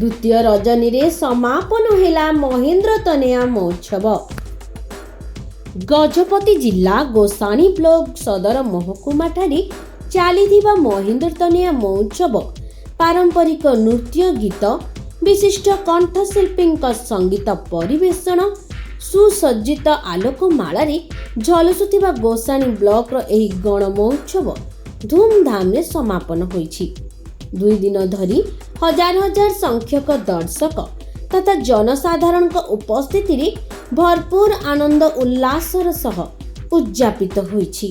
द्वितीय रजनी रे समापन हेला महेंद्र तनया महोत्सव। गजपति जिला गोसाणी ब्लॉक सदर महकुमा ठारे चलीथिबा महेंद्र तनया महोत्सव पारंपरिक नृत्य गीत विशिष्ट कंठशिल्पी संगीत परिवेषण सुसज्जित आलोकमाला झलसुथिबा गोसाणी ब्लॉक एही गण महोत्सव धूमधाम रे समापन होईछि। 2 दिन धरी हजार हजार संख्यक दर्शक तथा जनसाधारण उपस्थिति रे भरपूर आनंद उल्लासर सह उद्यापित होईछि।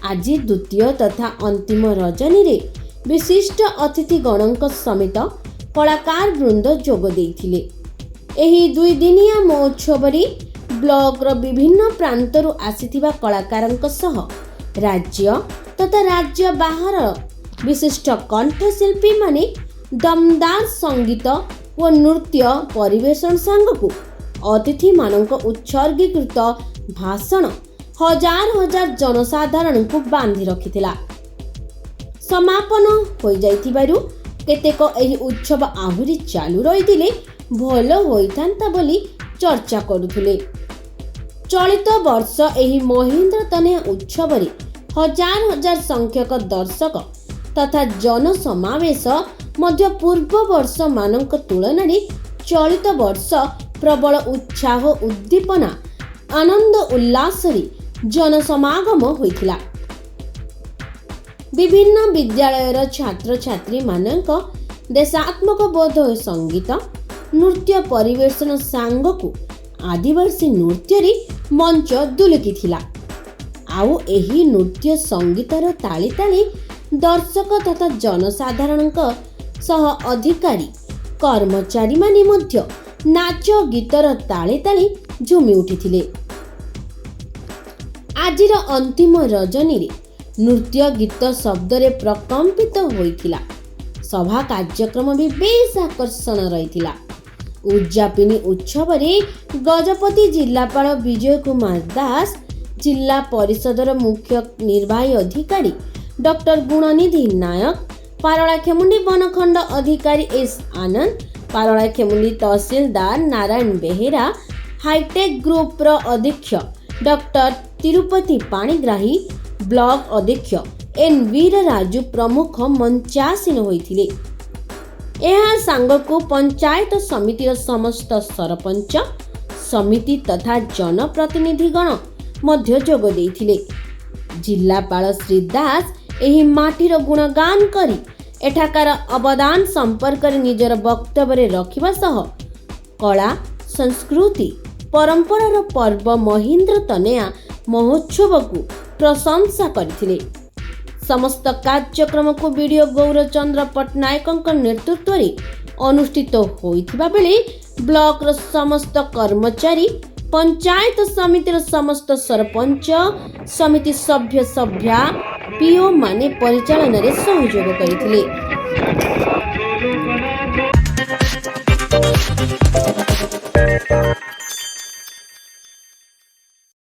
आज द्वितीय तथा अंतिम रजनी रे विशिष्ट अतिथि गणक समेत कलाकार वृंद जोग देइथिले। एही 2 दिनिया महोत्सव रे ब्लॉक रो विभिन्न प्रांतरु आसीथिबा कलाकारंक सह राज्य तथा राज्य बाहर विशिष्ट कंठशिल्पी माने दमदार संगीत व नृत्य परिवेषण सांगकु अतिथि मानक उत्सर्गीकृत भाषण हजार हजार जनसाधारण को बांधि रखिथिला। समापन हो जाइथिबारु केतेक एही उत्सव आहुरी चालू रहिथिले भल होइथांता बोली चर्चा करुथिले। चलित वर्ष एही महेंद्र तनया उत्सव रे हजार हजार संख्यक दर्शक तथा जन समावेश मध्य पूर्व वर्ष मानक तुलना रे चलित वर्ष प्रबल उत्साह उद्दीपना आनंद उल्लास रे जन समागम होइथिला। विभिन्न विद्यालयर छात्र छात्री मानक देशात्मक बोध संगीत नृत्य परिवेषण सांगकु आदिवासी नृत्य रे मंच दुलुकी थिला। आउ एही नृत्य संगीतर ताली ताली दर्शक तथा जनसाधारण सह अधिकारी कर्मचारी माने मध्य नाच गीतर ताली ताली झुमी उठिथिले। आजिर अंतिम रजनी रे नृत्य गीत शब्द रे प्रकम्पित होइथिला। सभा कार्यक्रम भी बेस आकर्षण रहिथिला। उद्यापिनी उत्सव रे गजपति जिलापाल विजय कुमार दास जिला परिषदर मुख्य निर्वाही अधिकारी डॉक्टर गुणनिधि नायक पारଳାଖେମୁଣ୍ଡି बनखंड अधिकारी एस आनंद पारଳାଖେମୁଣ୍ଡି तहसीलदार नारायण बेहेरा हाईटेक ग्रुप रो अध्यक्ष डॉक्टर तिरुपति पाणिग्राही ब्लॉक अध्यक्ष एन वीर राजू प्रमुख मंचासीन होइथिले। एहा सांगको पंचायत समितिर समस्त सरपंच समिति तथा जनप्रतिनिधिगण मध्य जोग देइथिले। जिलापाल श्री दास एही माटीर गुणगान करी एठाकार अवदान संपर्क निजर वक्तव्य रखिबा सह कला संस्कृति परंपरार पर्व महेंद्र तनया महोत्सव को प्रशंसा करथिले। समस्त कार्यक्रम को वीडियो गौरचंद्र पट्टनायक नेतृत्व रे अनुष्ठित होइथिबा बेले ब्लॉक रो समस्त कर्मचारी पंचायत समितिर समस्त सरपंच समिति सभ्य सभ्या पीओ माने परिचालन रे सहयोग करिथिले।